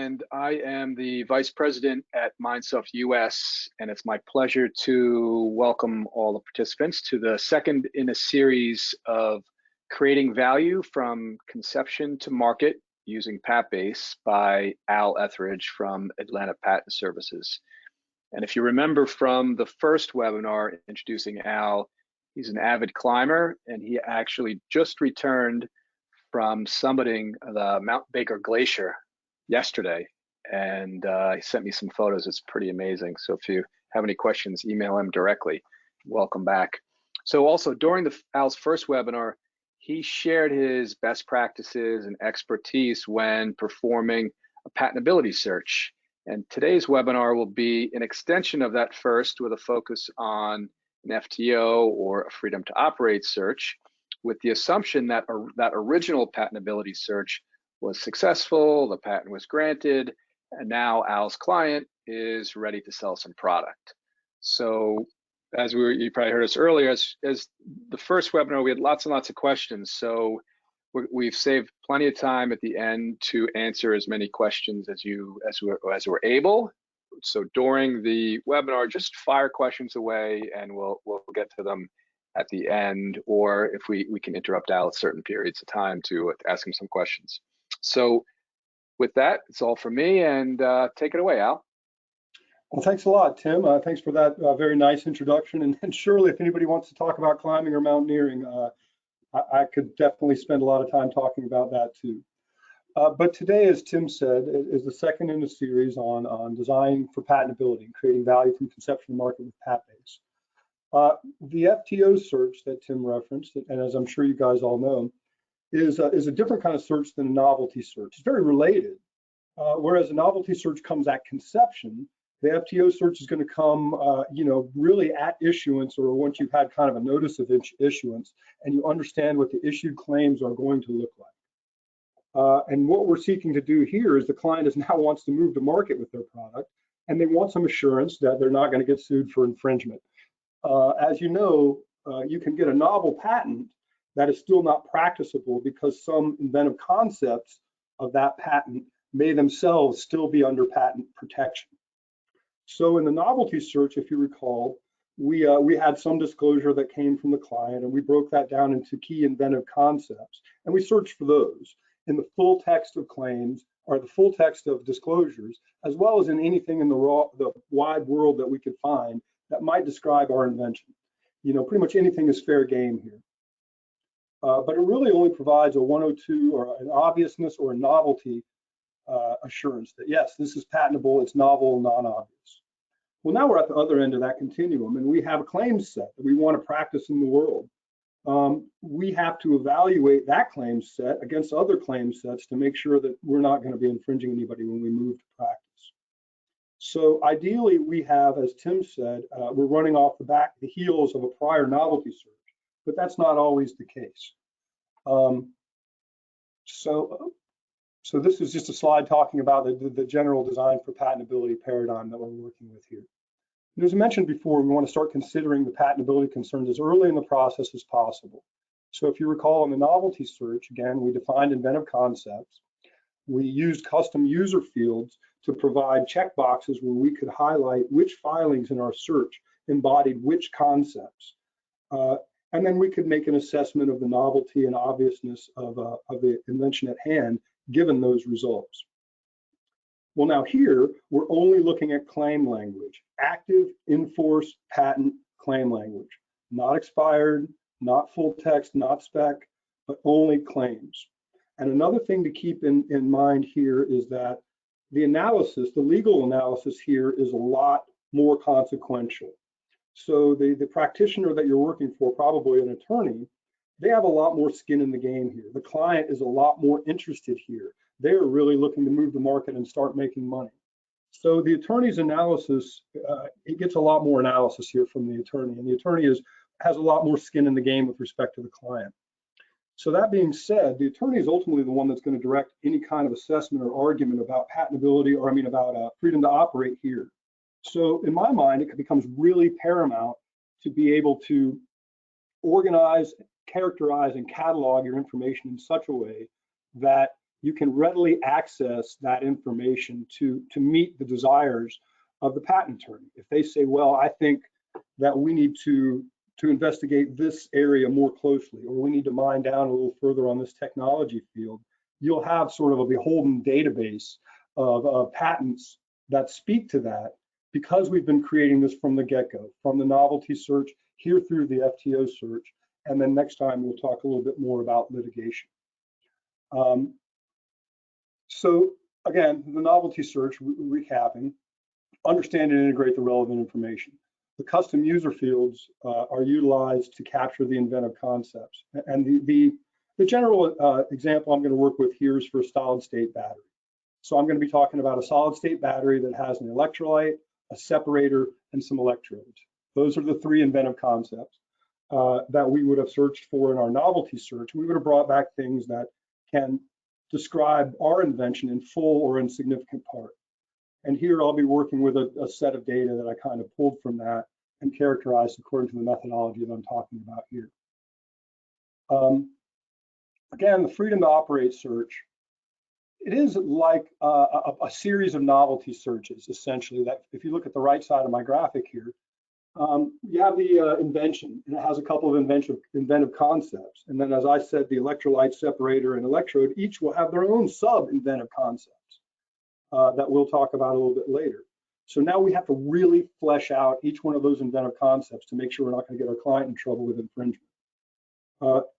and I am the Vice President at Mindsoft US, and it's my pleasure to welcome all the participants to the second in a series of Creating Value from Conception to Market using PatBase by Al Etheridge from Atlanta Patent Services. And if you remember from the first webinar introducing Al, he's an avid climber, and he actually just returned from summiting the Mount Baker Glacier yesterday, and he sent me some photos. It's pretty amazing. So if you have any questions, email him directly. Welcome back. So also during Al's first webinar, he shared his best practices and expertise when performing a patentability search. And today's webinar will be an extension of that first with a focus on an FTO or a freedom to operate search, with the assumption that that original patentability search was successful, the patent was granted, and now Al's client is ready to sell some product. So as you probably heard us earlier, as the first webinar, we had lots and lots of questions. So we've saved plenty of time at the end to answer as many questions as we're able. So during the webinar, just fire questions away and we'll get to them at the end, or if we can interrupt Al at certain periods of time to ask him some questions. So with that, it's all from me, and take it away, Al. Well, thanks a lot, Tim. Thanks for that very nice introduction. And surely if anybody wants to talk about climbing or mountaineering, I could definitely spend a lot of time talking about that too. But today, as Tim said, is the second in a series on design for patentability, creating value from conception to market with PatBase. The FTO search that Tim referenced, and as I'm sure you guys all know, is a different kind of search than a novelty search. It's very related. Whereas a novelty search comes at conception, the FTO search is going to come, really at issuance, or once you've had kind of a notice of issuance, and you understand what the issued claims are going to look like. And what we're seeking to do here is the client now wants to move to market with their product, and they want some assurance that they're not going to get sued for infringement. As you know, you can get a novel patent that is still not practicable because some inventive concepts of that patent may themselves still be under patent protection. So in the novelty search, if you recall, we had some disclosure that came from the client, and we broke that down into key inventive concepts, and we searched for those in the full text of claims or the full text of disclosures, as well as in anything in the wide world that we could find that might describe our invention. Pretty much anything is fair game here. But it really only provides a 102 or an obviousness or a novelty assurance that yes, this is patentable, it's novel, non-obvious. Well, now we're at the other end of that continuum, and we have a claims set that we want to practice in the world. We have to evaluate that claims set against other claims sets to make sure that we're not going to be infringing anybody when we move to practice. So ideally, we have, as Tim said, we're running off the heels of a prior novelty search, but that's not always the case. So this is just a slide talking about the general design for patentability paradigm that we're working with here. And as I mentioned before, we want to start considering the patentability concerns as early in the process as possible. So if you recall in the novelty search, again, we defined inventive concepts. We used custom user fields to provide checkboxes where we could highlight which filings in our search embodied which concepts. And then we could make an assessment of the novelty and obviousness of the invention at hand, given those results. Well, now here, we're only looking at claim language, active, in-force, patent claim language, not expired, not full text, not spec, but only claims. And another thing to keep in mind here is that the analysis, the legal analysis here is a lot more consequential. So the practitioner that you're working for, probably an attorney, they have a lot more skin in the game here. The client is a lot more interested here. They're really looking to move the market and start making money. So the attorney's analysis, it gets a lot more analysis here from the attorney, and the attorney has a lot more skin in the game with respect to the client. So that being said, the attorney is ultimately the one that's going to direct any kind of assessment or argument about patentability, or about freedom to operate here. So in my mind, it becomes really paramount to be able to organize, characterize, and catalog your information in such a way that you can readily access that information to meet the desires of the patent attorney. If they say, well, I think that we need to investigate this area more closely, or we need to mine down a little further on this technology field, you'll have sort of a beholden database of patents that speak to that, because we've been creating this from the get-go, from the novelty search here through the FTO search, and then next time we'll talk a little bit more about litigation. So again, the novelty search, recapping, understand and integrate the relevant information. The custom user fields are utilized to capture the inventive concepts. And the general example I'm going to work with here is for a solid state battery. So I'm going to be talking about a solid state battery that has an electrolyte, a separator, and some electrodes. Those are the three inventive concepts that we would have searched for in our novelty search. We would have brought back things that can describe our invention in full or in significant part. And here I'll be working with a set of data that I kind of pulled from that and characterized according to the methodology that I'm talking about here. Again, the freedom to operate search, it is like a series of novelty searches, essentially, that if you look at the right side of my graphic here, you have the invention, and it has a couple of inventive concepts. And then, as I said, the electrolyte, separator, and electrode each will have their own sub-inventive concepts that we'll talk about a little bit later. So now we have to really flesh out each one of those inventive concepts to make sure we're not going to get our client in trouble with infringement.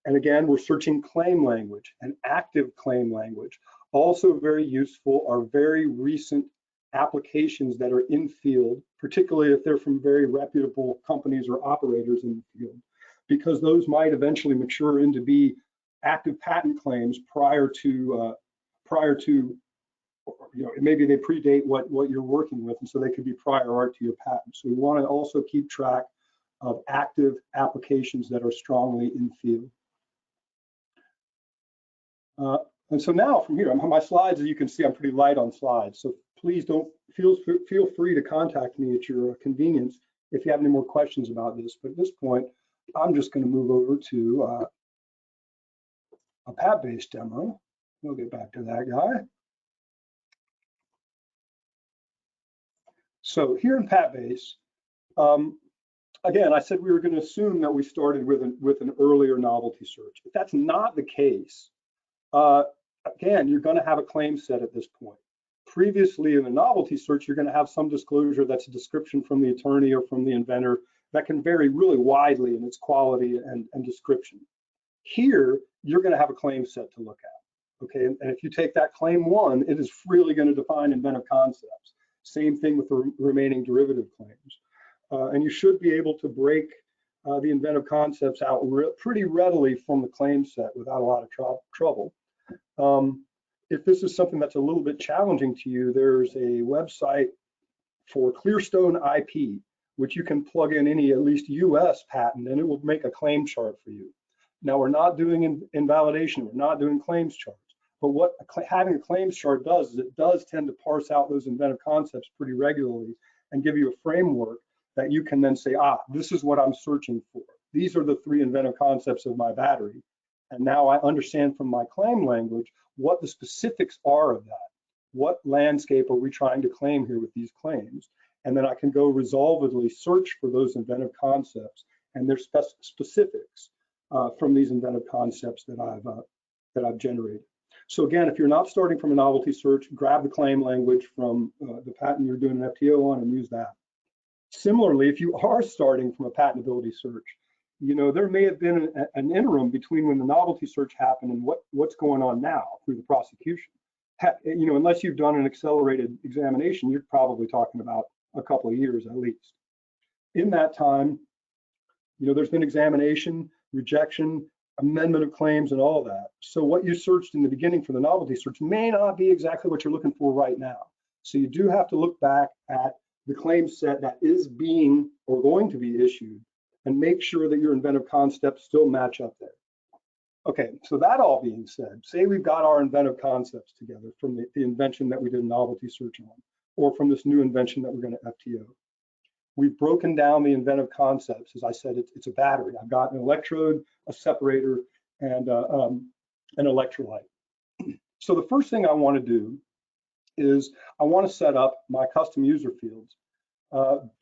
And again, we're searching claim language and active claim language. Also very useful are very recent applications that are in field, particularly if they're from very reputable companies or operators in the field, because those might eventually mature into be active patent claims prior to maybe they predate what you're working with, and so they could be prior art to your patent. So we want to also keep track of active applications that are strongly in field. And so now from here, my slides, as you can see, I'm pretty light on slides. So please don't feel free to contact me at your convenience if you have any more questions about this. But at this point, I'm just going to move over to a PAT-based demo. We'll get back to that guy. So here in PAT-base, again, I said we were going to assume that we started with an earlier novelty search. If that's not the case, again, you're going to have a claim set at this point. Previously in the novelty search, you're going to have some disclosure that's a description from the attorney or from the inventor that can vary really widely in its quality and description. Here, you're going to have a claim set to look at. Okay, and if you take that claim one, it is really going to define inventive concepts. Same thing with the remaining derivative claims. And you should be able to break the inventive concepts out pretty readily from the claim set without a lot of trouble. If this is something that's a little bit challenging to you, there's a website for Clearstone IP, which you can plug in any at least US patent, and it will make a claim chart for you. Now, we're not doing invalidation, we're not doing claims charts, but what having a claims chart does is it does tend to parse out those inventive concepts pretty regularly and give you a framework that you can then say, this is what I'm searching for. These are the three inventive concepts of my battery. And now I understand from my claim language what the specifics are of that. What landscape are we trying to claim here with these claims? And then I can go resolvedly search for those inventive concepts and their specifics from these inventive concepts that I've generated. So again, if you're not starting from a novelty search, grab the claim language from the patent you're doing an FTO on and use that. Similarly, if you are starting from a patentability search, there may have been an interim between when the novelty search happened and what's going on now through the prosecution. Unless you've done an accelerated examination, you're probably talking about a couple of years at least. In that time, there's been examination, rejection, amendment of claims, and all of that. So what you searched in the beginning for the novelty search may not be exactly what you're looking for right now. So you do have to look back at the claim set that is being or going to be issued and make sure that your inventive concepts still match up there. Okay, so that all being said, say we've got our inventive concepts together from the invention that we did a novelty search on, or from this new invention that we're going to FTO. We've broken down the inventive concepts. As I said, it's a battery. I've got an electrode, a separator, and an electrolyte. So the first thing I want to do is I want to set up my custom user fields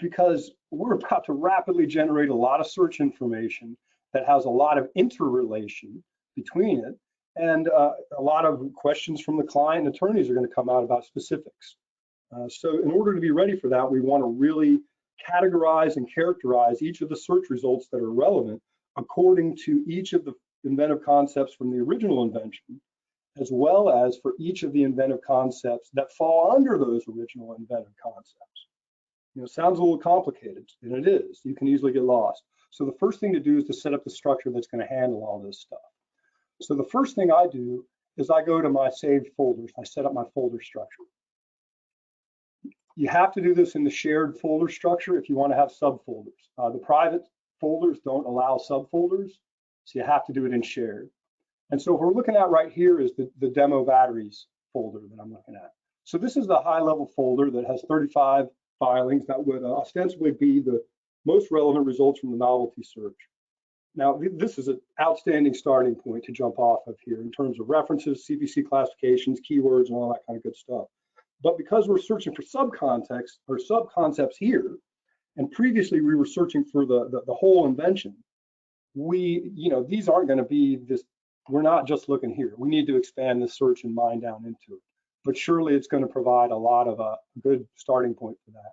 because we're about to rapidly generate a lot of search information that has a lot of interrelation between it, and a lot of questions from the client and attorneys are going to come out about specifics. So in order to be ready for that, we want to really categorize and characterize each of the search results that are relevant according to each of the inventive concepts from the original invention, as well as for each of the inventive concepts that fall under those original inventive concepts. You know, sounds a little complicated, and it is. You can easily get lost. So the first thing to do is to set up the structure that's going to handle all this stuff. So the first thing I do is I go to my saved folders. I set up my folder structure. You have to do this in the shared folder structure if you want to have subfolders. The private folders don't allow subfolders, so you have to do it in shared. And so what we're looking at right here is the demo batteries folder that I'm looking at. So this is the high-level folder that has 35 filings that would ostensibly be the most relevant results from the novelty search. Now, this is an outstanding starting point to jump off of here in terms of references, CPC classifications, keywords, and all that kind of good stuff. But because we're searching for subcontext or subconcepts here, and previously we were searching for the whole invention, these aren't going to be this. We're not just looking here. We need to expand this search and mine down into it. But surely it's going to provide a lot of a good starting point for that.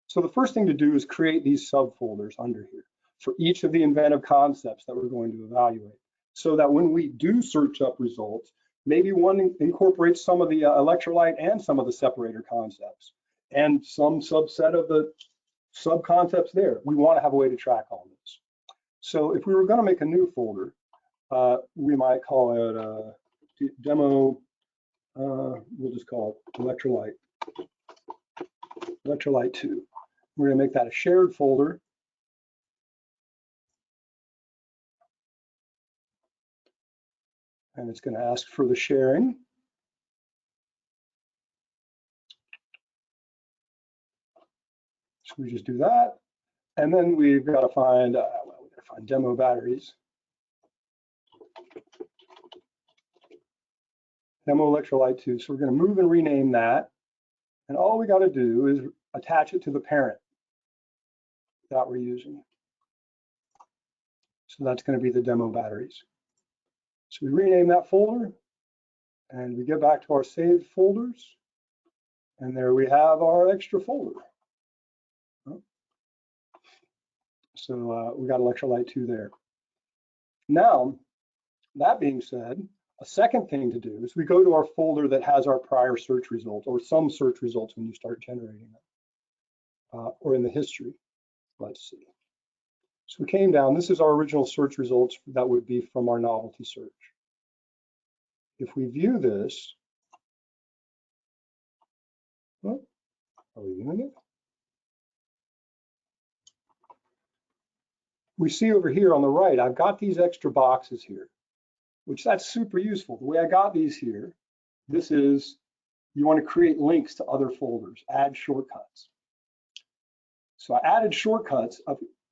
So the first thing to do is create these subfolders under here for each of the inventive concepts that we're going to evaluate, so that when we do search up results, maybe one incorporates some of the electrolyte and some of the separator concepts and some subset of the sub-concepts there. We want to have a way to track all this. So if we were going to make a new folder, we might call it demo, we'll just call it electrolyte 2. We're going to make that a shared folder. And it's going to ask for the sharing. So we just do that. And then we've got to find, demo batteries. Demo electrolyte 2. So we're going to move and rename that. And all we got to do is attach it to the parent that we're using. So that's going to be the demo batteries. So we rename that folder and we get back to our saved folders. And there we have our extra folder. So we got electrolyte 2 there. Now, that being said, a second thing to do is we go to our folder that has our prior search results or some search results when you start generating them, or in the history. Let's see. So we came down, this is our original search results that would be from our novelty search. If we view this, are we viewing it? We see over here on the right, I've got these extra boxes here, which that's super useful. The way I got these here, this is, you want to create links to other folders, add shortcuts. So I added shortcuts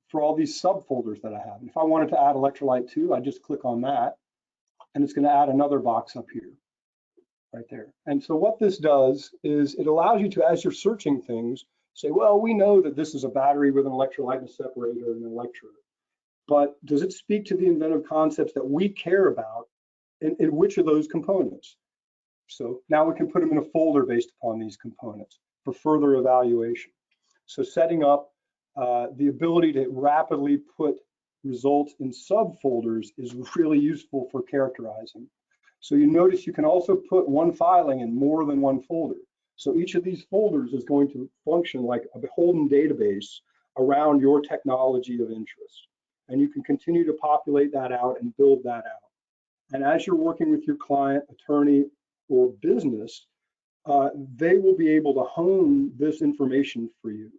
for all these subfolders that I have. If I wanted to add electrolyte 2, I just click on that, and it's going to add another box up here, right there. And so what this does is it allows you to, as you're searching things, say, well, we know that this is a battery with an electrolyte and a separator and an electrode. But does it speak to the inventive concepts that we care about in which of those components? So now we can put them in a folder based upon these components for further evaluation. So setting up the ability to rapidly put results in subfolders is really useful for characterizing. So you notice you can also put one filing in more than one folder. So each of these folders is going to function like a beholden database around your technology of interest. And you can continue to populate that out and build that out. And as you're working with your client, attorney, or business, they will be able to hone this information for you.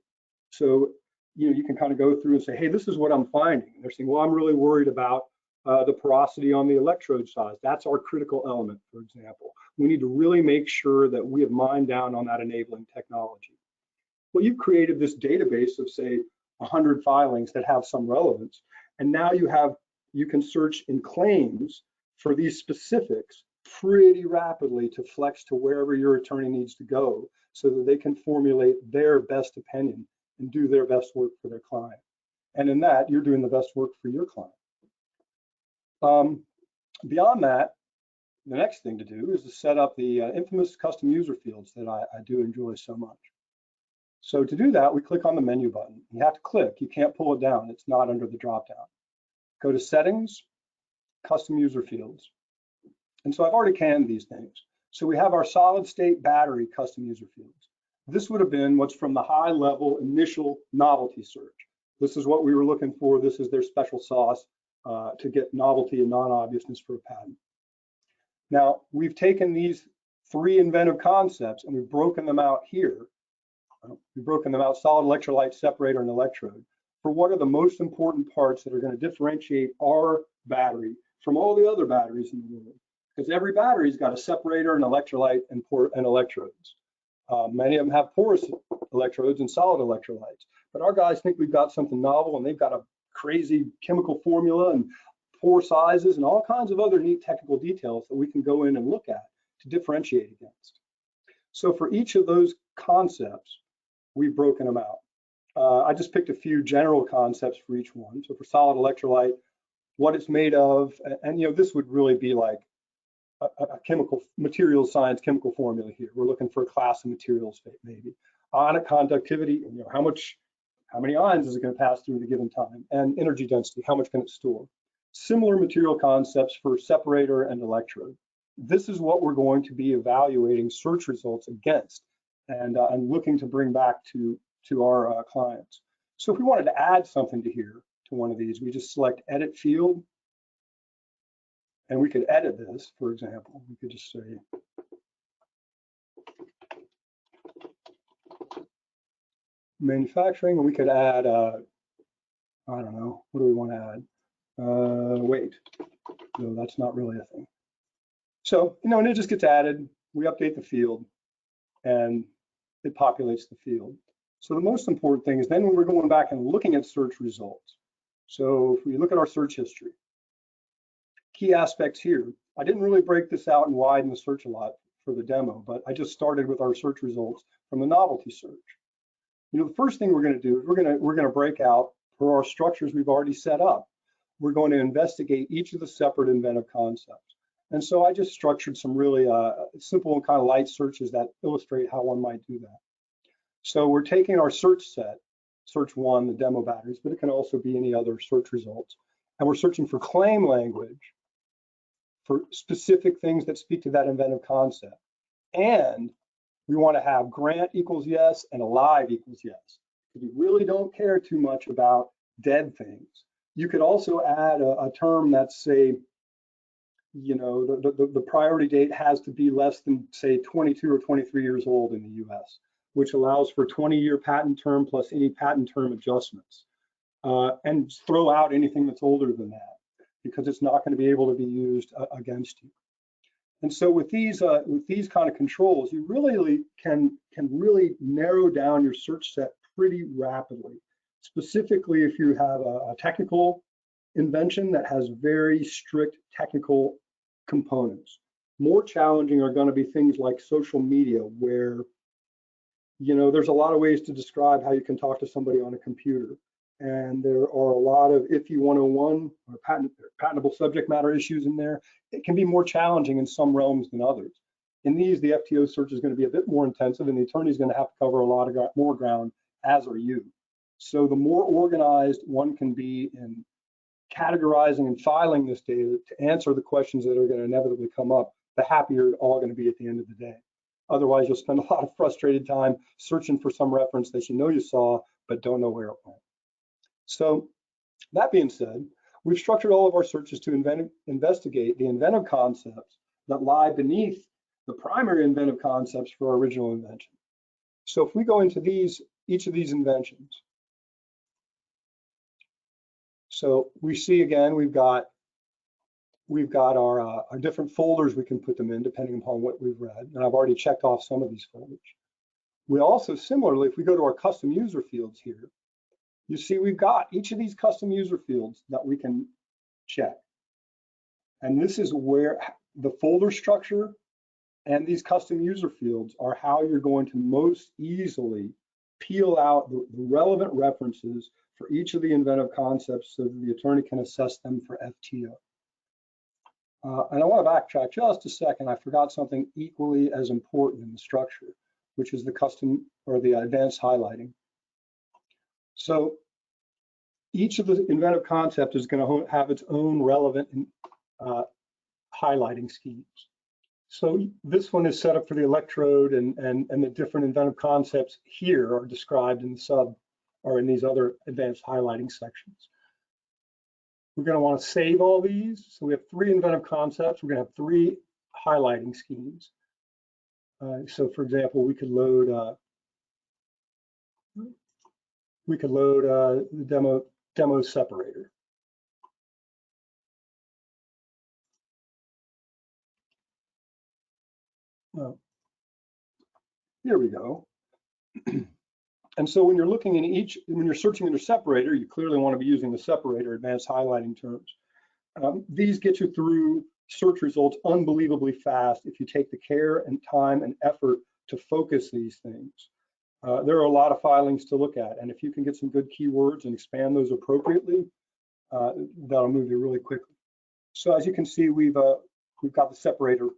So you can kind of go through and say, hey, this is what I'm finding. And they're saying, well, I'm really worried about the porosity on the electrode size. That's our critical element, for example. We need to really make sure that we have mined down on that enabling technology. Well, you've created this database of, say, 100 filings that have some relevance. And now you can search in claims for these specifics pretty rapidly to flex to wherever your attorney needs to go so that they can formulate their best opinion and do their best work for their client. And in that, you're doing the best work for your client. Beyond that, the next thing to do is to set up the infamous custom user fields that I do enjoy so much. So to do that, we click on the menu button. You have to click, you can't pull it down. It's not under the dropdown. Go to settings, custom user fields. And so I've already canned these things. So we have our solid state battery custom user fields. This would have been what's from the high level initial novelty search. This is what we were looking for. This is their special sauce to get novelty and non-obviousness for a patent. Now, we've taken these 3 inventive concepts and we've broken them out here. We've broken them out, solid electrolyte, separator, and electrode, for what are the most important parts that are going to differentiate our battery from all the other batteries in the world. Because every battery's got a separator, an electrolyte, and electrodes. Many of them have porous electrodes and solid electrolytes. But our guys think we've got something novel, and they've got a crazy chemical formula and pore sizes and all kinds of other neat technical details that we can go in and look at to differentiate against. So for each of those concepts, we've broken them out. I just picked a few general concepts for each one. So for solid electrolyte, what it's made of, and this would really be like a chemical materials science chemical formula here. We're looking for a class of materials, maybe. Ionic conductivity, how many ions is it going to pass through at a given time? And energy density, how much can it store? Similar material concepts for separator and electrode. This is what we're going to be evaluating search results against and looking to bring back to our clients. So if we wanted to add something to one of these, we just select edit field. And we could edit this, for example. We could just say, manufacturing, and we could add, I don't know, what do we want to add? Weight. No, that's not really a thing. So, and it just gets added. We update the field, and it populates the field. So the most important thing is then when we're going back and looking at search results. So if we look at our search history, key aspects here. I didn't really break this out and widen the search a lot for the demo, but I just started with our search results from the novelty search. The first thing we're going to do is we're going to break out for our structures we've already set up. We're going to investigate each of the separate inventive concepts. And so I just structured some really simple and kind of light searches that illustrate how one might do that. So we're taking our search set, search 1, the demo batteries, but it can also be any other search results. And we're searching for claim language for specific things that speak to that inventive concept. And we want to have grant equals yes and alive equals yes. We really don't care too much about dead things. You could also add a term that's, say, the priority date has to be less than, say, 22 or 23 years old in the US, which allows for 20-year patent term plus any patent term adjustments. And throw out anything that's older than that, because it's not going to be able to be used against you. And so with these kind of controls, you really can really narrow down your search set pretty rapidly. Specifically, if you have a technical invention that has very strict technical components. More challenging are going to be things like social media, where there's a lot of ways to describe how you can talk to somebody on a computer. And there are a lot of IFE 101 or patentable subject matter issues in there. It can be more challenging in some realms than others. In these, the FTO search is going to be a bit more intensive, and the attorney is going to have to cover a lot of more ground, as are you. So the more organized one can be in categorizing and filing this data to answer the questions that are going to inevitably come up, the happier it's all going to be at the end of the day. Otherwise, you'll spend a lot of frustrated time searching for some reference that you saw, but don't know where it went. So that being said, we've structured all of our searches to investigate the inventive concepts that lie beneath the primary inventive concepts for our original invention. So if we go into each of these inventions, so we see again, we've got our different folders we can put them in depending upon what we've read, and I've already checked off some of these folders. We also, similarly, if we go to our custom user fields here, you see we've got each of these custom user fields that we can check. And this is where, the folder structure and these custom user fields are how you're going to most easily peel out the relevant references for each of the inventive concepts so that the attorney can assess them for FTO. And I want to backtrack just a second. I forgot something equally as important in the structure, which is the custom or the advanced highlighting. So each of the inventive concept is going to have its own relevant highlighting schemes. So this one is set up for the electrode, and the different inventive concepts here are described in the sub or in these other advanced highlighting sections. We're going to want to save all these. So we have 3 inventive concepts. We're going to have 3 highlighting schemes. So for example, we could load the demo separator. Well, here we go. And so when you're looking in when you're searching under separator, you clearly want to be using the separator advanced highlighting terms. These get you through search results unbelievably fast if you take the care and time and effort to focus these things. There are a lot of filings to look at, and if you can get some good keywords and expand those appropriately, that'll move you really quickly. So as you can see, we've got the separator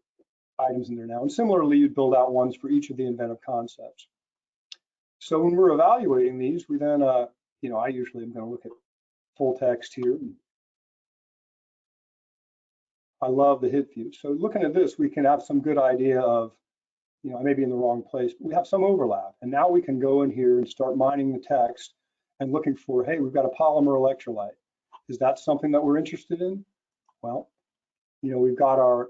items in there now, and similarly, you'd build out ones for each of the inventive concepts. So when we're evaluating these, we then, I usually am going to look at full text here. I love the hit view. So looking at this, we can have some good idea of, I may be in the wrong place, but we have some overlap. And now we can go in here and start mining the text and looking for, hey, we've got a polymer electrolyte. Is that something that we're interested in? Well, we've got our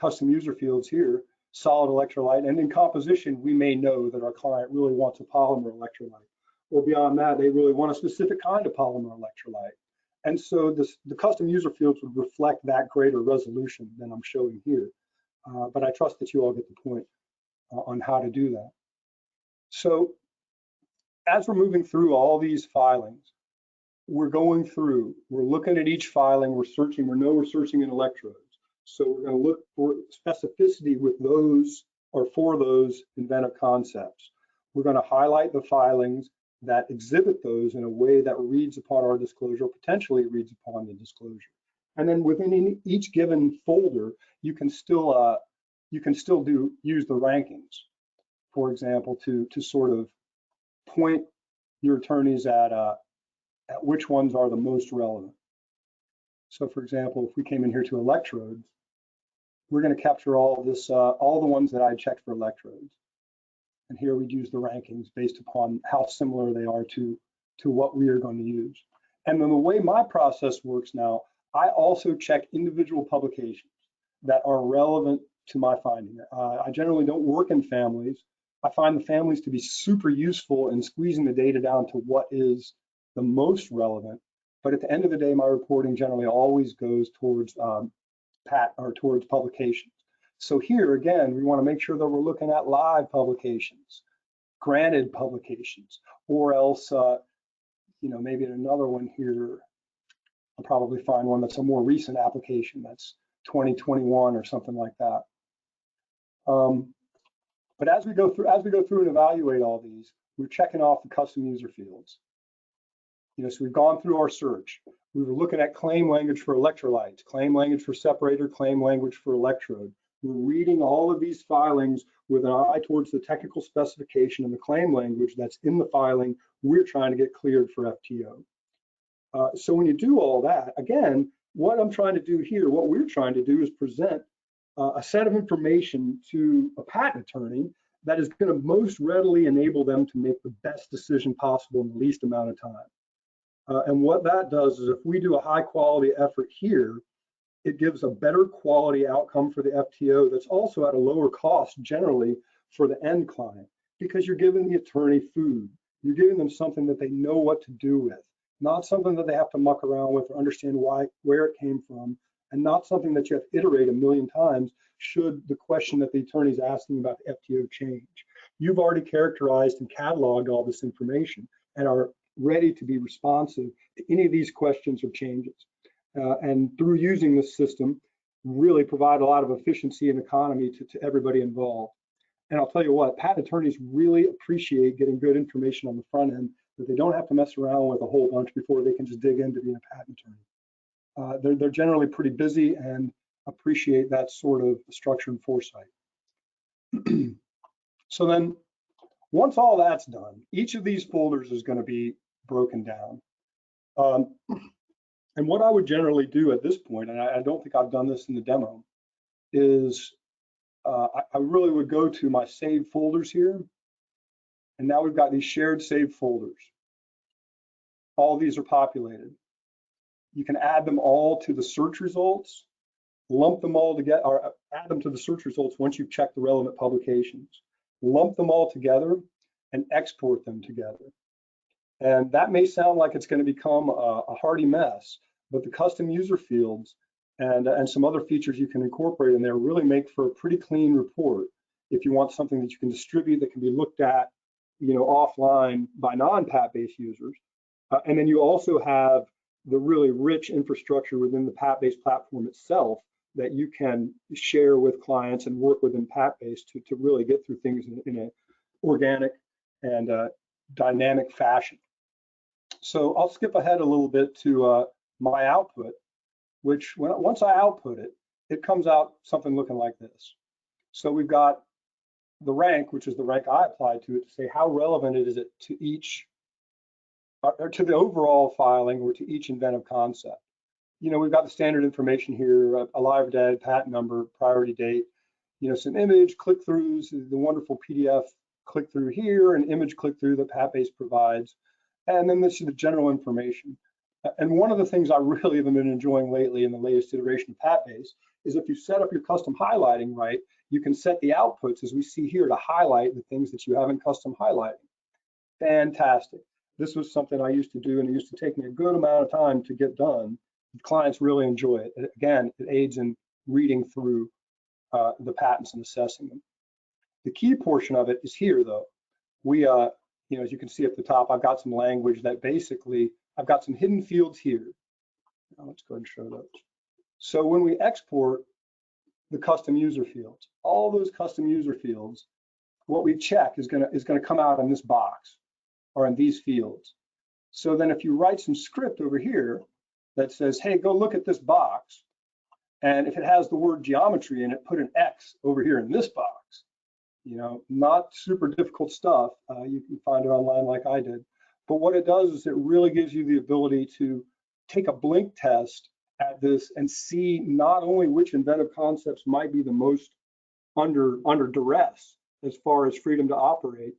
custom user fields here, solid electrolyte, and in composition, we may know that our client really wants a polymer electrolyte. Or beyond that, they really want a specific kind of polymer electrolyte. And so the custom user fields would reflect that greater resolution than I'm showing here. But I trust that you all get the point on how to do that. So as we're moving through all these filings, we're looking at each filing, we're searching, we're searching in electrodes. So we're going to look for specificity with those or for those inventive concepts. We're going to highlight the filings that exhibit those in a way that reads upon our disclosure, or potentially reads upon the disclosure. And then within each given folder, you can still use the rankings, for example, to sort of point your attorneys at which ones are the most relevant. So for example, if we came in here to electrodes, we're going to capture all the ones that I checked for electrodes. And here we'd use the rankings based upon how similar they are to what we are going to use. And then the way my process works now, I also check individual publications that are relevant to my finding. I generally don't work in families. I find the families to be super useful in squeezing the data down to what is the most relevant. But at the end of the day, my reporting generally always goes towards towards publications. So here again, we want to make sure that we're looking at live publications, granted publications, or else, maybe in another one here, I'll probably find one that's a more recent application that's 2021 or something like that. But as we go through and evaluate all these, we're checking off the custom user fields. So we've gone through our search. We were looking at claim language for electrolytes, claim language for separator, claim language for electrode. We're reading all of these filings with an eye towards the technical specification and the claim language that's in the filing we're trying to get cleared for FTO. So when you do all that, again, what I'm trying to do here, what we're trying to do is present a set of information to a patent attorney that is going to most readily enable them to make the best decision possible in the least amount of time. And what that does is if we do a high quality effort here, it gives a better quality outcome for the FTO that's also at a lower cost generally for the end client, because you're giving the attorney food. You're giving them something that they know what to do with, not something that they have to muck around with or understand where it came from, and not something that you have to iterate a million times should the question that the attorney is asking about the FTO change. You've already characterized and cataloged all this information and are ready to be responsive to any of these questions or changes. And through using this system, really provide a lot of efficiency and economy to everybody involved. And I'll tell you what, patent attorneys really appreciate getting good information on the front end, that they don't have to mess around with a whole bunch before they can just dig into being a patent attorney. They're generally pretty busy and appreciate that sort of structure and foresight. So then, once all that's done, each of these folders is going to be broken down. And what I would generally do at this point, and I don't think I've done this in the demo, is I really would go to my saved folders here. And now we've got these shared saved folders. All these are populated. You can add them all to the search results, lump them all together, or add them to the search results once you've checked the relevant publications. Lump them all together and export them together. And that may sound like it's going to become a hardy mess, but the custom user fields and some other features you can incorporate in there really make for a pretty clean report if you want something that you can distribute that can be looked at, offline by non-PAT-based users. And then you also have the really rich infrastructure within the PAT-based platform itself that you can share with clients and work within PAT-based to really get through things in an organic and dynamic fashion. So I'll skip ahead a little bit to my output, which once I output it, it comes out something looking like this. So we've got the rank, which is the rank I applied to it to say how relevant is it to each, or to the overall filing or to each inventive concept. We've got the standard information here, alive or dead, patent number, priority date, some image click-throughs, the wonderful PDF click-through here, and image click-through that PAT-based provides. And then this is the general information. And one of the things I really have been enjoying lately in the latest iteration of PAT-based is if you set up your custom highlighting right, you can set the outputs, as we see here, to highlight the things that you have in custom highlighting. Fantastic. This was something I used to do, and it used to take me a good amount of time to get done. Clients really enjoy it. Again, it aids in reading through the patents and assessing them. The key portion of it is here, though. We, as you can see at the top, I've got some language that basically, I've got some hidden fields here. Now let's go ahead and show those. So when we export the custom user fields, all those custom user fields, what we check is gonna come out in this box or in these fields. So then if you write some script over here that says, hey, go look at this box, and if it has the word geometry in it, put an X over here in this box. Not super difficult stuff. You can find it online like I did. But what it does is it really gives you the ability to take a blink test at this and see not only which inventive concepts might be the most under duress as far as freedom to operate,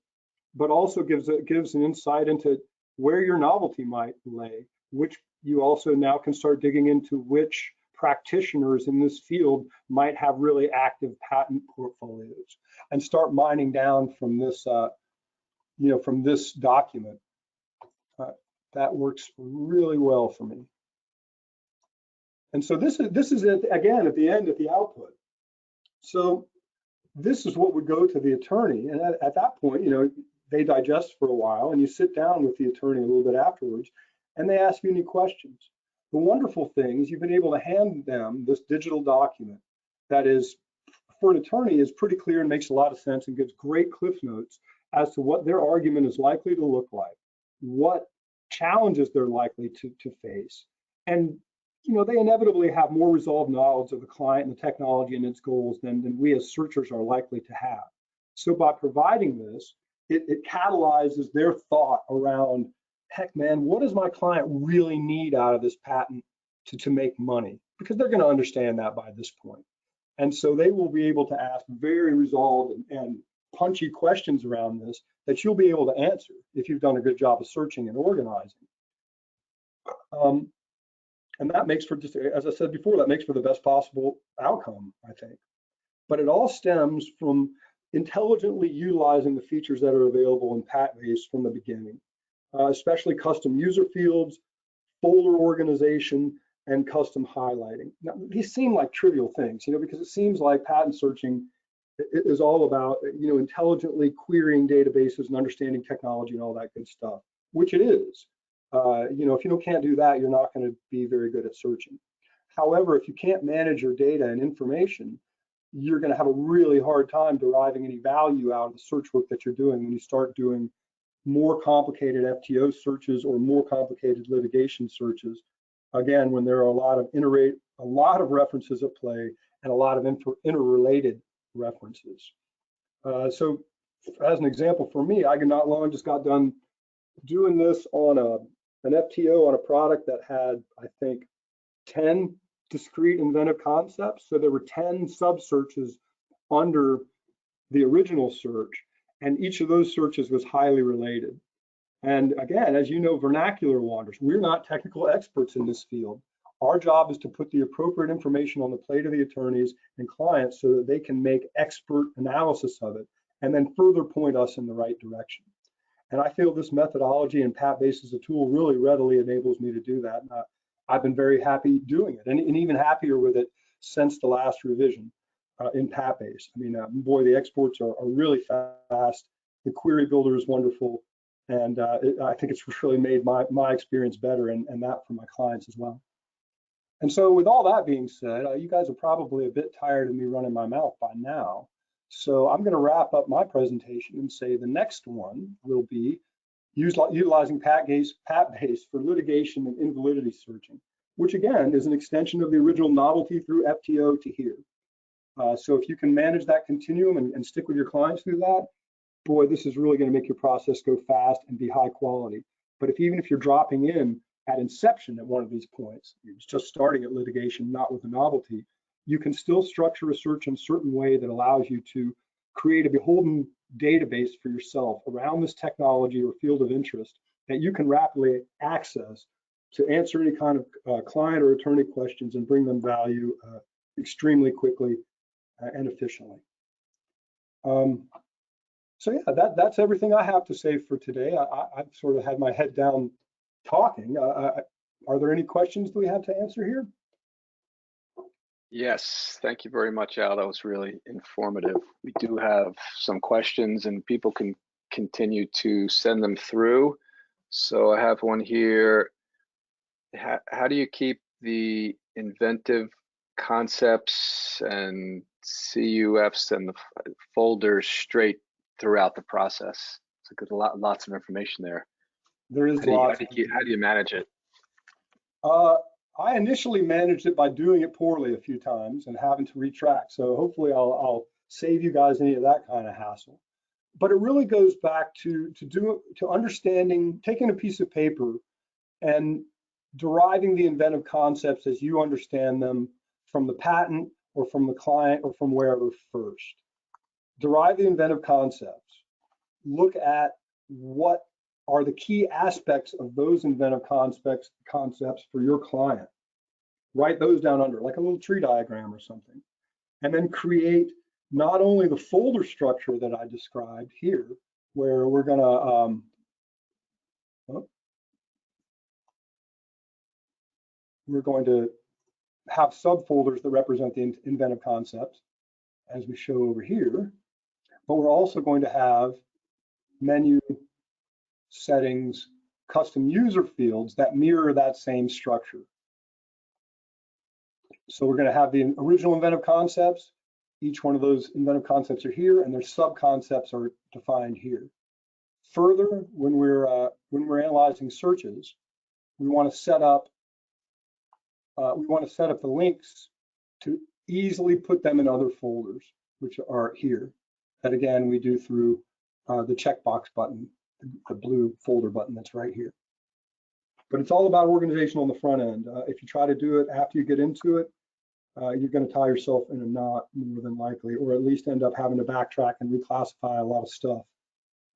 but also gives an insight into where your novelty might lay, which you also now can start digging into which practitioners in this field might have really active patent portfolios, and start mining down from this, from this document. That works really well for me. And so this is it again at the end, at the output. So this is what would go to the attorney, and at that point, they digest for a while, and you sit down with the attorney a little bit afterwards, and they ask you any questions. The wonderful thing is you've been able to hand them this digital document that is, for an attorney, is pretty clear and makes a lot of sense and gives great cliff notes as to what their argument is likely to look like, what challenges they're likely to face. And they inevitably have more resolved knowledge of the client and the technology and its goals than we as searchers are likely to have. So by providing this, it catalyzes their thought around, heck man, what does my client really need out of this patent to make money? Because they're going to understand that by this point. And so they will be able to ask very resolved and punchy questions around this that you'll be able to answer if you've done a good job of searching and organizing. And that makes for, just as I said before, that makes for the best possible outcome, I think. But it all stems from intelligently utilizing the features that are available in PAT-based from the beginning, especially custom user fields, folder organization, and custom highlighting. Now, these seem like trivial things, because it seems like patent searching is all about, intelligently querying databases and understanding technology and all that good stuff, which it is. If you can't do that, you're not going to be very good at searching. However, if you can't manage your data and information, you're going to have a really hard time deriving any value out of the search work that you're doing when you start doing more complicated FTO searches or more complicated litigation searches. Again, when there are a lot of references at play and a lot of interrelated references. So as an example for me, I not long just got done doing this on an FTO on a product that had, I think, 10 discrete inventive concepts. So there were 10 sub searches under the original search, and each of those searches was highly related. And again, as you know, vernacular wanders. We're not technical experts in this field. Our job is to put the appropriate information on the plate of the attorneys and clients so that they can make expert analysis of it and then further point us in the right direction. And I feel this methodology and PatBase as a tool really readily enables me to do that. And I've been very happy doing it, and even happier with it since the last revision in PatBase. I mean, boy, the exports are really fast. The query builder is wonderful, and I think it's really made my experience better, and that for my clients as well. And so with all that being said, you guys are probably a bit tired of me running my mouth by now. So I'm going to wrap up my presentation and say the next one will be utilizing PatBase for litigation and invalidity searching, which again is an extension of the original novelty through FTO to here. So if you can manage that continuum and stick with your clients through that, boy, this is really going to make your process go fast and be high quality. But even if you're dropping in at inception at one of these points, you're just starting at litigation, not with a novelty, you can still structure a search in a certain way that allows you to create a beholden database for yourself around this technology or field of interest that you can rapidly access to answer any kind of client or attorney questions and bring them value extremely quickly and efficiently. So yeah, that's everything I have to say for today. I've sort of had my head down talking. Are there any questions that we have to answer here? Yes, thank you very much, Al. That was really informative. We do have some questions, and people can continue to send them through. So I have one here. How do you keep the inventive concepts and CUFs and the folders straight throughout the process? It's like there's lots of information there. There is lots. How do you manage it? I initially managed it by doing it poorly a few times and having to retract. So hopefully I'll save you guys any of that kind of hassle. But it really goes back to understanding, taking a piece of paper and deriving the inventive concepts as you understand them from the patent or from the client or from wherever first. Derive the inventive concepts. Look at what are the key aspects of those inventive concepts for your client. Write those down under, like a little tree diagram or something. And then create not only the folder structure that I described here, where we're gonna, we're going to have subfolders that represent the inventive concepts, as we show over here, but we're also going to have menu, settings, custom user fields that mirror that same structure. So we're going to have the original inventive concepts. Each one of those inventive concepts are here, and their sub-concepts are defined here. Further, when we're analyzing searches, we want to set up the links to easily put them in other folders, which are here. That again we do through the checkbox button, the blue folder button that's right here. But it's all about organization on the front end. If you try to do it after you get into it, you're going to tie yourself in a knot more than likely, or at least end up having to backtrack and reclassify a lot of stuff.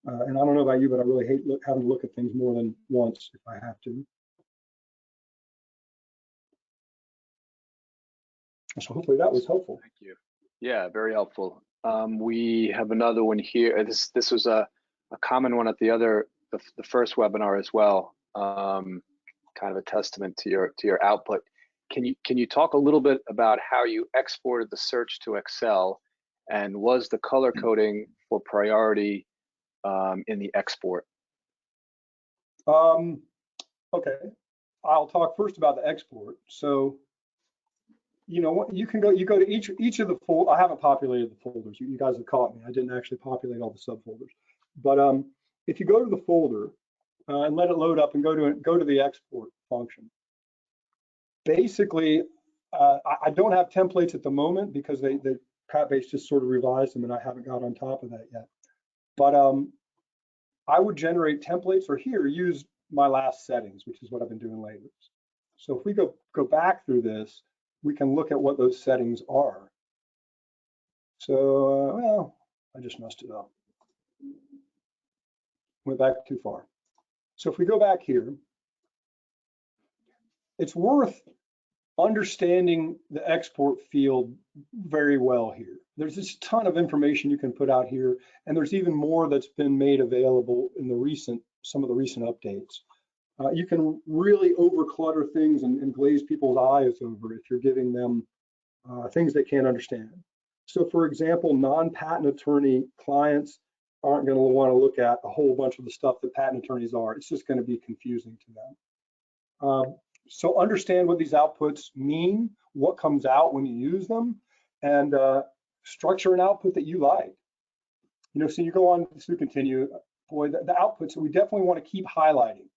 And I don't know about you, but I really hate having to look at things more than once if I have to. So hopefully that was helpful. Thank you. Yeah, very helpful. We have another one here. This was a common one at the first webinar as well. Kind of a testament to your output. Can you talk a little bit about how you exported the search to Excel, and was the color coding for priority in the export? Okay, I'll talk first about the export. So you know, you go to each of the I haven't populated the folders. You guys have caught me. I didn't actually populate all the subfolders. But if you go to the folder and let it load up and go to the export function, basically, I don't have templates at the moment because Pat Base just sort of revised them and I haven't got on top of that yet. But I would generate templates, or here, use my last settings, which is what I've been doing lately. So if we go back through this, we can look at what those settings are. So, well, I just messed it up. Went back too far. So if we go back here, it's worth understanding the export field very well here. There's this ton of information you can put out here, and there's even more that's been made available in some of the recent updates. You can really over clutter things and glaze people's eyes over if you're giving them things they can't understand. So for example, non-patent attorney clients aren't going to want to look at a whole bunch of the stuff that patent attorneys are. It's just going to be confusing to them. So understand what these outputs mean, what comes out when you use them, and structure an output that you like. You know, so you go on to continue, boy, the outputs, we definitely want to keep highlighting.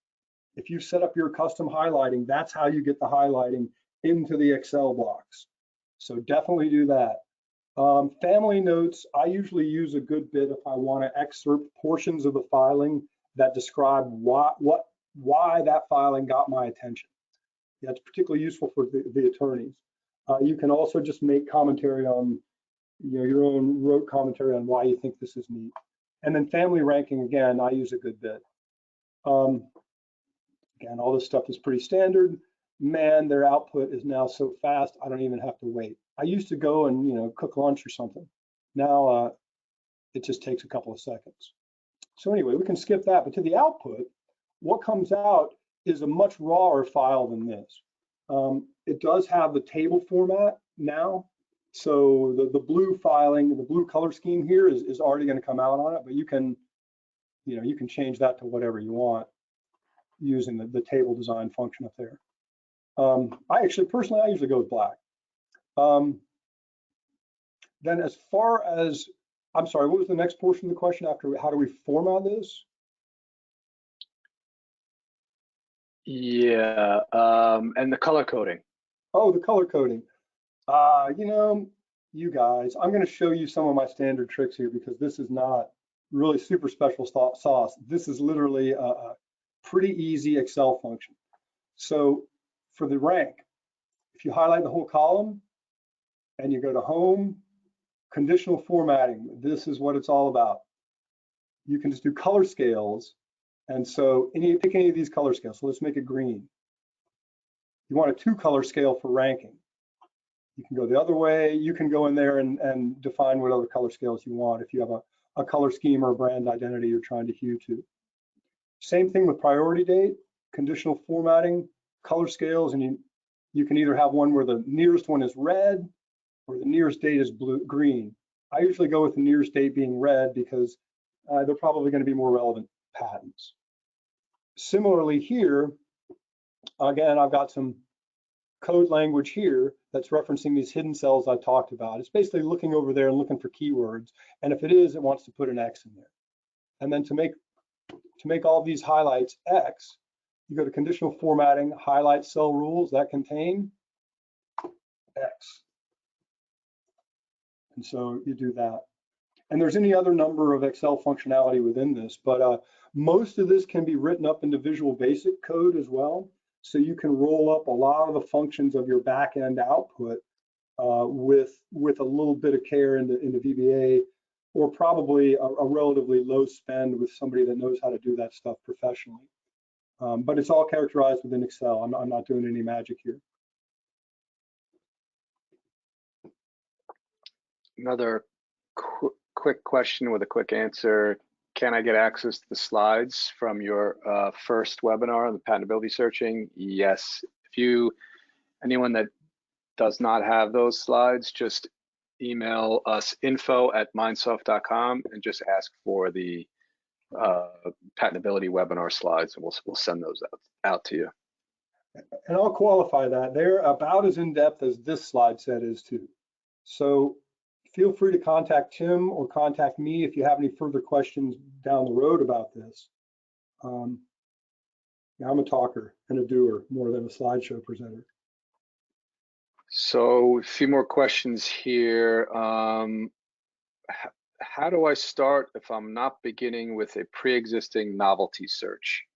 If you set up your custom highlighting, that's how you get the highlighting into the Excel blocks. So definitely do that. Family notes, I usually use a good bit if I want to excerpt portions of the filing that describe why that filing got my attention. That's particularly useful for the attorneys. You can also just make commentary on, you know, your own rote commentary on why you think this is neat. And then family ranking, again, I use a good bit. Again, all this stuff is pretty standard. Man, their output is now so fast, I don't even have to wait. I used to go and, you know, cook lunch or something. Now it just takes a couple of seconds. So anyway, we can skip that, but to the output, what comes out is a much rawer file than this. It does have the table format now. So the blue filing, the blue color scheme here is already going to come out on it, but you can change that to whatever you want using the table design function up there. I usually go with black. Then as far as, I'm sorry, what was the next portion of the question after how do we format this? Yeah, and the color coding. Oh, the color coding. You know, you guys, I'm going to show you some of my standard tricks here because this is not really super special sauce. This is literally a pretty easy Excel function. So for the rank, if you highlight the whole column and you go to home, conditional formatting, this is what it's all about. You can just do color scales. And so pick any of these color scales. So let's make it green. You want a 2-color scale for ranking. You can go the other way. You can go in there and define what other color scales you want if you have a color scheme or a brand identity you're trying to hew to. Same thing with priority date, conditional formatting, color scales, and you can either have one where the nearest one is red or the nearest date is green. I usually go with the nearest date being red because they're probably going to be more relevant patents. Similarly here, again, I've got some code language here that's referencing these hidden cells I talked about. It's basically looking over there and looking for keywords. And if it is, it wants to put an X in there. And then to make all these highlights X, you go to conditional formatting, highlight cell rules that contain X. And so you do that. And there's any other number of Excel functionality within this, but most of this can be written up into Visual Basic code as well. So you can roll up a lot of the functions of your back-end output with a little bit of care into VBA, or probably a relatively low spend with somebody that knows how to do that stuff professionally. But it's all characterized within Excel. I'm not doing any magic here. Another quick question with a quick answer. Can I get access to the slides from your first webinar on the patentability searching? Yes. Anyone that does not have those slides, just email us info@mindsoft.com and just ask for the patentability webinar slides, and we'll send those out to you. And I'll qualify that. They're about as in-depth as this slide set is too. So feel free to contact Tim or contact me if you have any further questions down the road about this. Yeah, I'm a talker and a doer more than a slideshow presenter. So a few more questions here. How do I start if I'm not beginning with a pre-existing novelty search?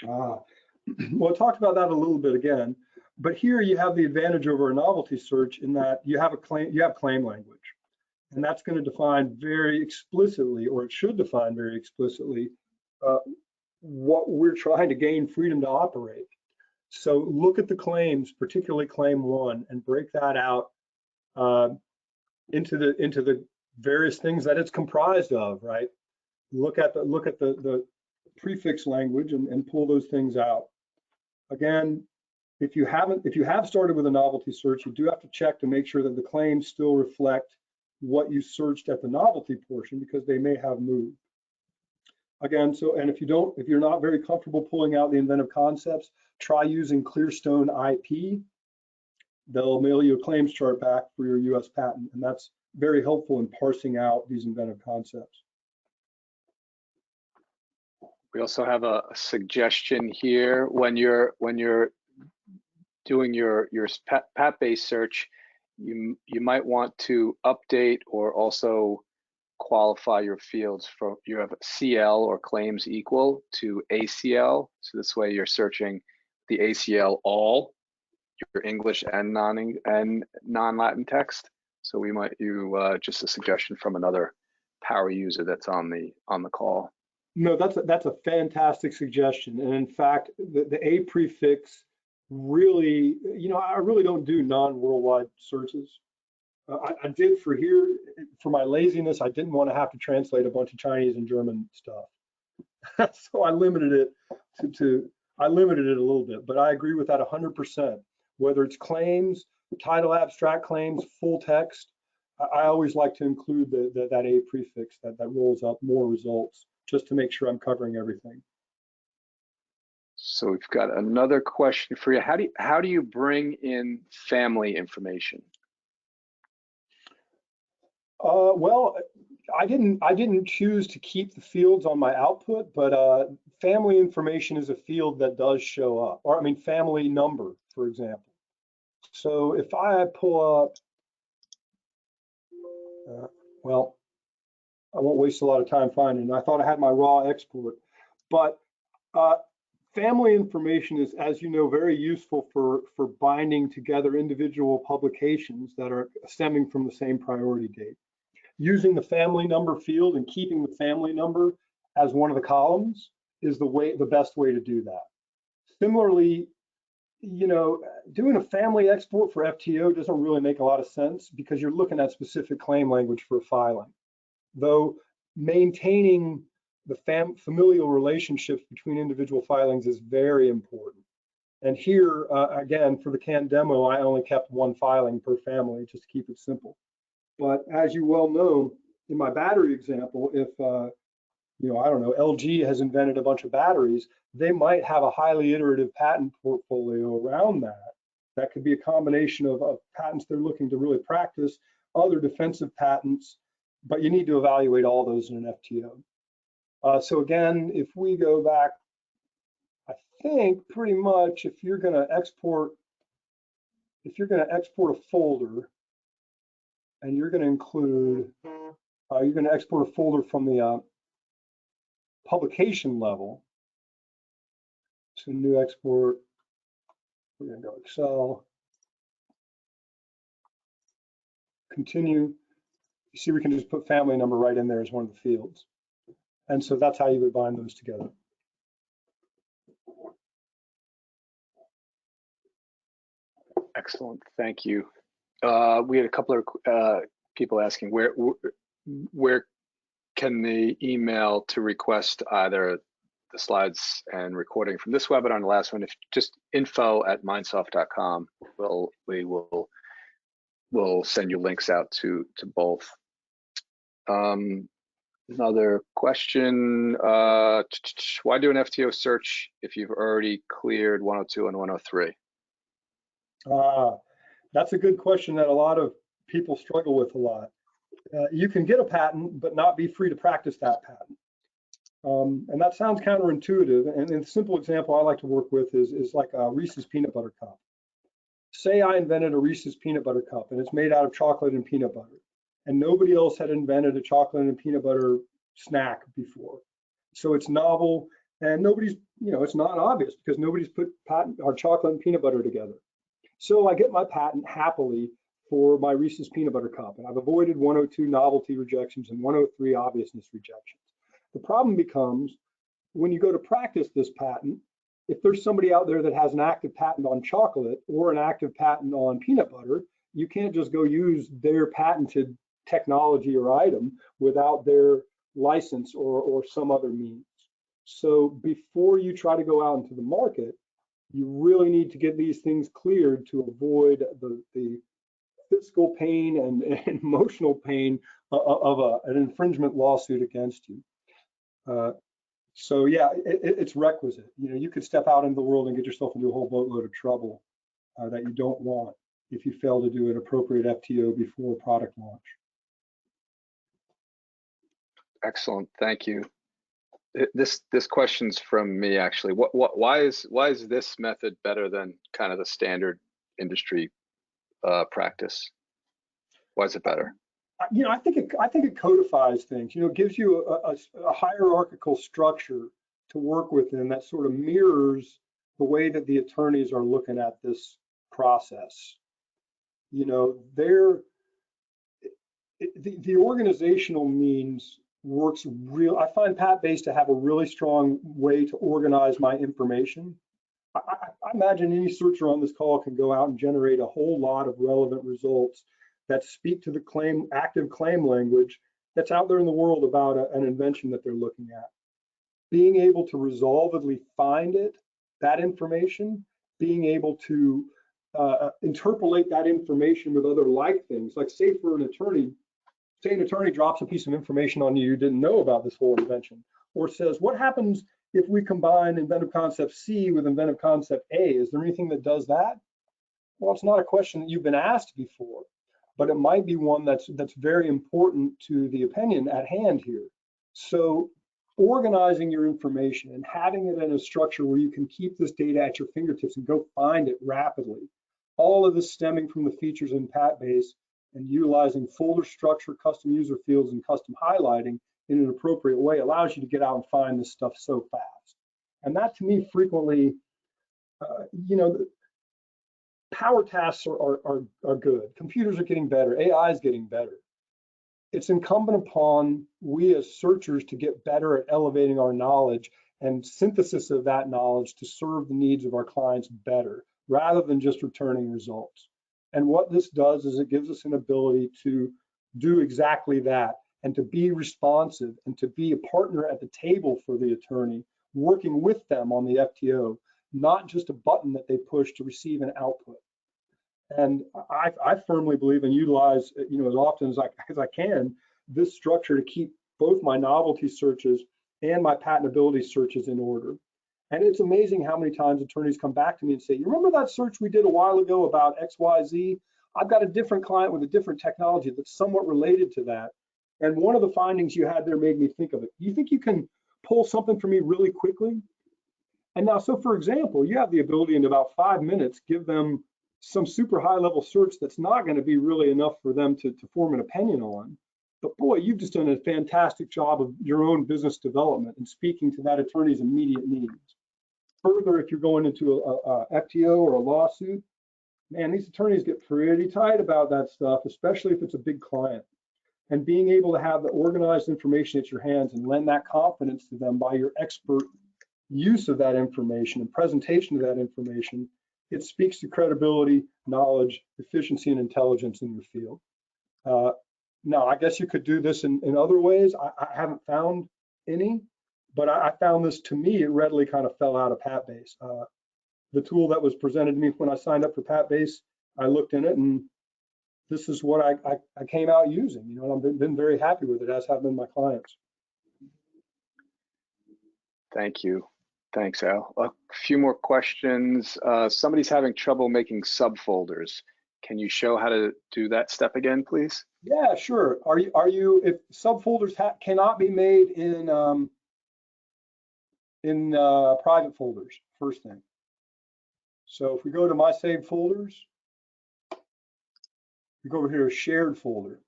Well, I talked about that a little bit again, but here you have the advantage over a novelty search in that you have claim language, and that's going to define very explicitly, or it should define very explicitly, what we're trying to gain freedom to operate. So look at the claims, particularly claim 1, and break that out into the various things that it's comprised of, right? Look at the prefix language and pull those things out. Again, if you have started with a novelty search, you do have to check to make sure that the claims still reflect what you searched at the novelty portion, because they may have moved. Again, and if you're not very comfortable pulling out the inventive concepts, try using Clearstone IP. They'll mail you a claims chart back for your US patent, and that's very helpful in parsing out these inventive concepts. We also have a suggestion here when you're doing your PAT-based search, you might want to update or also qualify your fields. For you have CL or claims equal to ACL, so this way you're searching the ACL all your English and non-Latin text. So we might just a suggestion from another power user that's on the call. No, that's a fantastic suggestion. And in fact, the A prefix really, I really don't do non-worldwide searches. I did for here, for my laziness, I didn't want to have to translate a bunch of Chinese and German stuff. So I limited it a little bit, but I agree with that 100%. Whether it's claims, title abstract claims, full text, I always like to include that A prefix that rolls up more results, just to make sure I'm covering everything. So we've got another question for you. How do you bring in family information? Well, I didn't choose to keep the fields on my output, but family information is a field that does show up, or I mean family number, for example. So if I pull up, well, I won't waste a lot of time finding it. I thought I had my raw export, but family information is, as you know, very useful for binding together individual publications that are stemming from the same priority date. Using the family number field and keeping the family number as one of the columns is the best way to do that. Similarly, doing a family export for FTO doesn't really make a lot of sense because you're looking at specific claim language for filing. Though maintaining the familial relationships between individual filings is very important. And here, again, for the canned demo, I only kept one filing per family just to keep it simple. But as you well know, in my battery example, if, I don't know, LG has invented a bunch of batteries, they might have a highly iterative patent portfolio around that. That could be a combination of patents they're looking to really practice, other defensive patents, but you need to evaluate all those in an FTO. So again, if we go back, I think pretty much if you're going to export a folder, and you're going to include, you're going to export a folder from the publication level. So new export, we're going to go Excel, continue. You see, we can just put family number right in there as one of the fields. And so that's how you would bind those together. Excellent, thank you. We had a couple of people asking where can they email to request either the slides and recording from this webinar and the last one. If just info@mindsoft.com, we'll send you links out to both. Another question, why do an FTO search if you've already cleared 102 and 103? Uh, that's a good question that a lot of people struggle with a lot. You can get a patent, but not be free to practice that patent. And that sounds counterintuitive. And a simple example I like to work with is like a Reese's peanut butter cup. Say I invented a Reese's peanut butter cup and it's made out of chocolate and peanut butter, and nobody else had invented a chocolate and peanut butter snack before. So it's novel and nobody's, it's not obvious because nobody's put patent or chocolate and peanut butter together. So I get my patent happily for my Reese's peanut butter cup, and I've avoided 102 novelty rejections and 103 obviousness rejections. The problem becomes when you go to practice this patent, if there's somebody out there that has an active patent on chocolate or an active patent on peanut butter, you can't just go use their patented technology or item without their license or some other means. So before you try to go out into the market, you really need to get these things cleared to avoid the physical pain and emotional pain of an infringement lawsuit against you. So yeah, it's requisite. You could step out into the world and get yourself into a whole boatload of trouble that you don't want if you fail to do an appropriate FTO before product launch. Excellent, thank you. This question's from me actually. Why is this method better than kind of the standard industry practice? Why is it better? I think it codifies things. It gives you a hierarchical structure to work within that sort of mirrors the way that the attorneys are looking at this process. The organizational means works real. I find PAT-based to have a really strong way to organize my information. I imagine any searcher on this call can go out and generate a whole lot of relevant results that speak to the active claim language that's out there in the world about an invention that they're looking at. Being able to resolvedly find that information, being able to interpolate that information with other like things, like say an attorney drops a piece of information on you didn't know about this whole invention, or says, what happens if we combine inventive concept C with inventive concept A? Is there anything that does that? Well, it's not a question that you've been asked before, but it might be one that's very important to the opinion at hand here. So organizing your information and having it in a structure where you can keep this data at your fingertips and go find it rapidly. All of this stemming from the features in PAT-based and utilizing folder structure, custom user fields, and custom highlighting in an appropriate way allows you to get out and find this stuff so fast. And that to me frequently, power tasks are good. Computers are getting better. AI is getting better. It's incumbent upon we as searchers to get better at elevating our knowledge and synthesis of that knowledge to serve the needs of our clients better, rather than just returning results. And what this does is it gives us an ability to do exactly that and to be responsive and to be a partner at the table for the attorney, working with them on the FTO, not just a button that they push to receive an output. And I firmly believe and utilize, as often as I can, this structure to keep both my novelty searches and my patentability searches in order. And it's amazing how many times attorneys come back to me and say, you remember that search we did a while ago about XYZ? I've got a different client with a different technology that's somewhat related to that. And one of the findings you had there made me think of it. Do you think you can pull something for me really quickly? And now, so for example, you have the ability in about 5 minutes, give them some super high level search that's not going to be really enough for them to form an opinion on. But boy, you've just done a fantastic job of your own business development and speaking to that attorney's immediate needs. Further, if you're going into a FTO or a lawsuit, man, these attorneys get pretty tight about that stuff, especially if it's a big client. And being able to have the organized information at your hands and lend that confidence to them by your expert use of that information and presentation of that information, it speaks to credibility, knowledge, efficiency, and intelligence in your field. Now, I guess you could do this in other ways. I haven't found any, but I found this, to me, it readily kind of fell out of PAT-based. The tool that was presented to me when I signed up for PAT-based, I looked in it and this is what I came out using, and I've been very happy with it, as have been my clients. Thank you. Thanks, Al. A few more questions. Somebody's having trouble making subfolders. Can you show how to do that step again, please? Yeah, sure. If subfolders cannot be made in private folders, first thing. So if we go to my saved folders, we go over here to shared folder,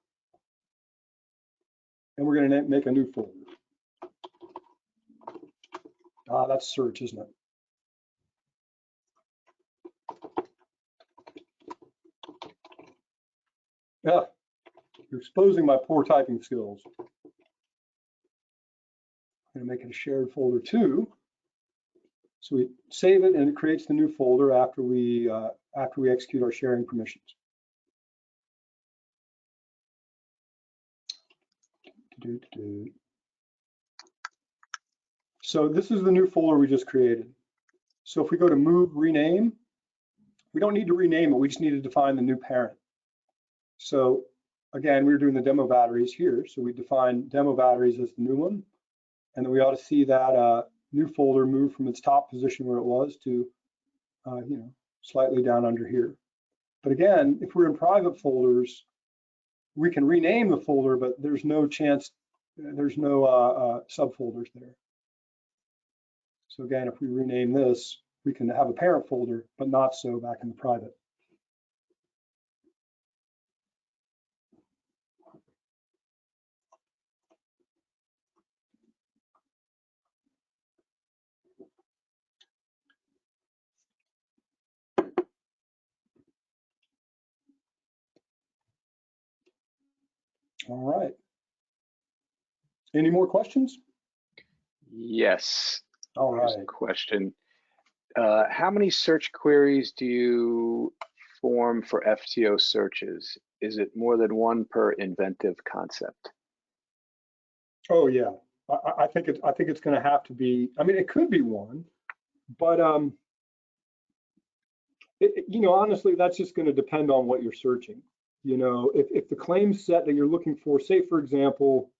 and we're going to make a new folder. That's search, isn't it? Yeah, you're exposing my poor typing skills. I'm going to make it a shared folder too. So we save it, and it creates the new folder after we execute our sharing permissions. So this is the new folder we just created. So if we go to move rename, we don't need to rename it. We just need to define the new parent. So again, we're doing the demo batteries here. So we define demo batteries as the new one. And then we ought to see that new folder move from its top position where it was to, slightly down under here. But again, if we're in private folders, we can rename the folder, but there's no chance, there's no subfolders there. So again, if we rename this, we can have a parent folder, but not so back in the private. All right. Any more questions? Yes. All right. Here's a question. How many search queries do you form for FTO searches? Is it more than one per inventive concept? Oh yeah, I think it's going to have to be. I mean, it could be one, but honestly, that's just going to depend on what you're searching. If the claim set that you're looking for, say for example,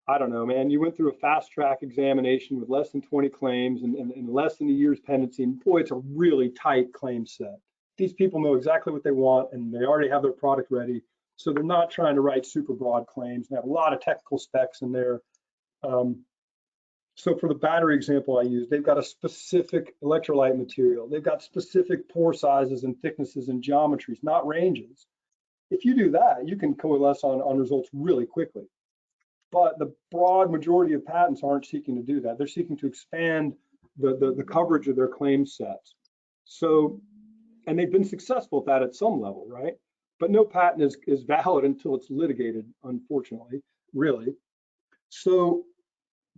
I don't know, man, you went through a fast track examination with less than 20 claims and less than a year's pendency, and boy, it's a really tight claim set. These people know exactly what they want, and they already have their product ready. So they're not trying to write super broad claims. They have a lot of technical specs in there. So for the battery example I used, they've got a specific electrolyte material. They've got specific pore sizes and thicknesses and geometries, not ranges. If you do that, you can coalesce on results really quickly. But the broad majority of patents aren't seeking to do that. They're seeking to expand the coverage of their claim sets. So, and they've been successful at that at some level, right? But no patent is valid until it's litigated, unfortunately, really. So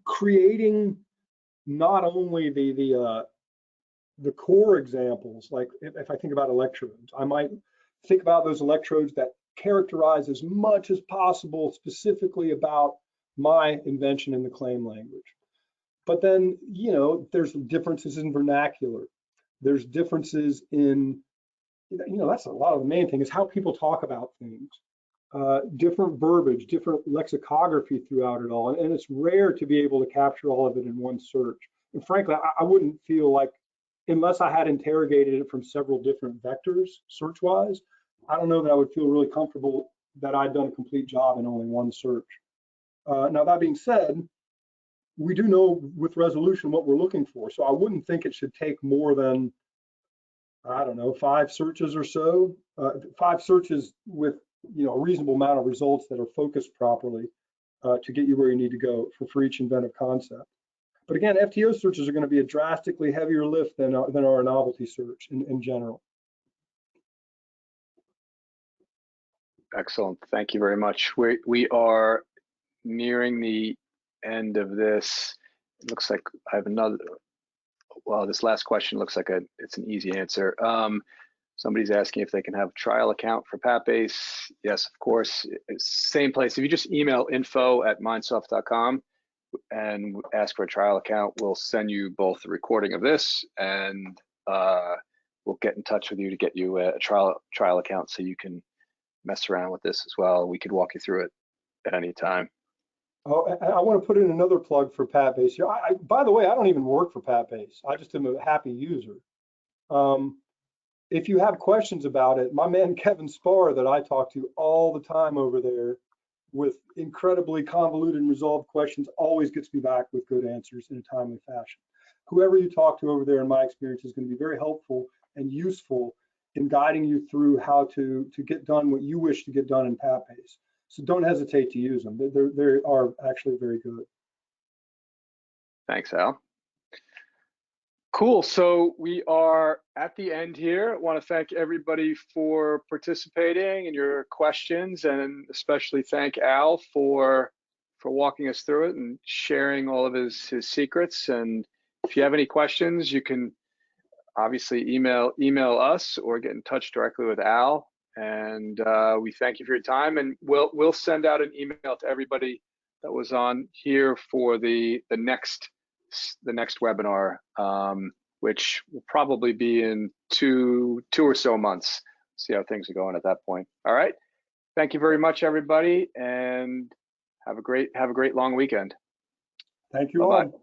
creating not only the core examples, like if I think about electrodes, I might think about those electrodes that characterize as much as possible specifically about my invention in the claim language. But then, there's differences in vernacular. There's differences in, that's a lot of the main thing is how people talk about things. Different verbiage, different lexicography throughout it all. And it's rare to be able to capture all of it in one search. And frankly, I wouldn't feel like, unless I had interrogated it from several different vectors search-wise, I don't know that I would feel really comfortable that I'd done a complete job in only one search. Now, that being said, we do know with resolution what we're looking for. So I wouldn't think it should take more than, I don't know, 5 searches or so, 5 searches with a reasonable amount of results that are focused properly to get you where you need to go for each inventive concept. But again, FTO searches are going to be a drastically heavier lift than our novelty search in general. Excellent. Thank you very much. We are nearing the end of this. It looks like I have another. Well, this last question looks like it's an easy answer. Somebody's asking if they can have a trial account for PatBase. Yes, of course. It's same place. If you just email info@mindsoft.com and ask for a trial account, we'll send you both the recording of this, and we'll get in touch with you to get you a trial account so you can mess around with this as well. We could walk you through it at any time. Oh, I want to put in another plug for Pat Base here. By the way, I don't even work for Pat Base. I just am a happy user. Um, if you have questions about it, my man Kevin Spar that I talk to all the time over there with incredibly convoluted and resolved questions always gets me back with good answers in a timely fashion. Whoever you talk to over there, in my experience, is going to be very helpful and useful in guiding you through how to get done what you wish to get done in Pat Base. So don't hesitate to use them. They are actually very good. Thanks, Al. Cool. So we are at the end here. I want to thank everybody for participating and your questions, and especially thank Al for walking us through it and sharing all of his secrets. And if you have any questions, you can obviously email us or get in touch directly with Al. And we thank you for your time. And we'll send out an email to everybody that was on here for the next webinar, which will probably be in two or so months. See how things are going at that point. All right. Thank you very much, everybody, and have a great long weekend. Thank you Bye-bye. all.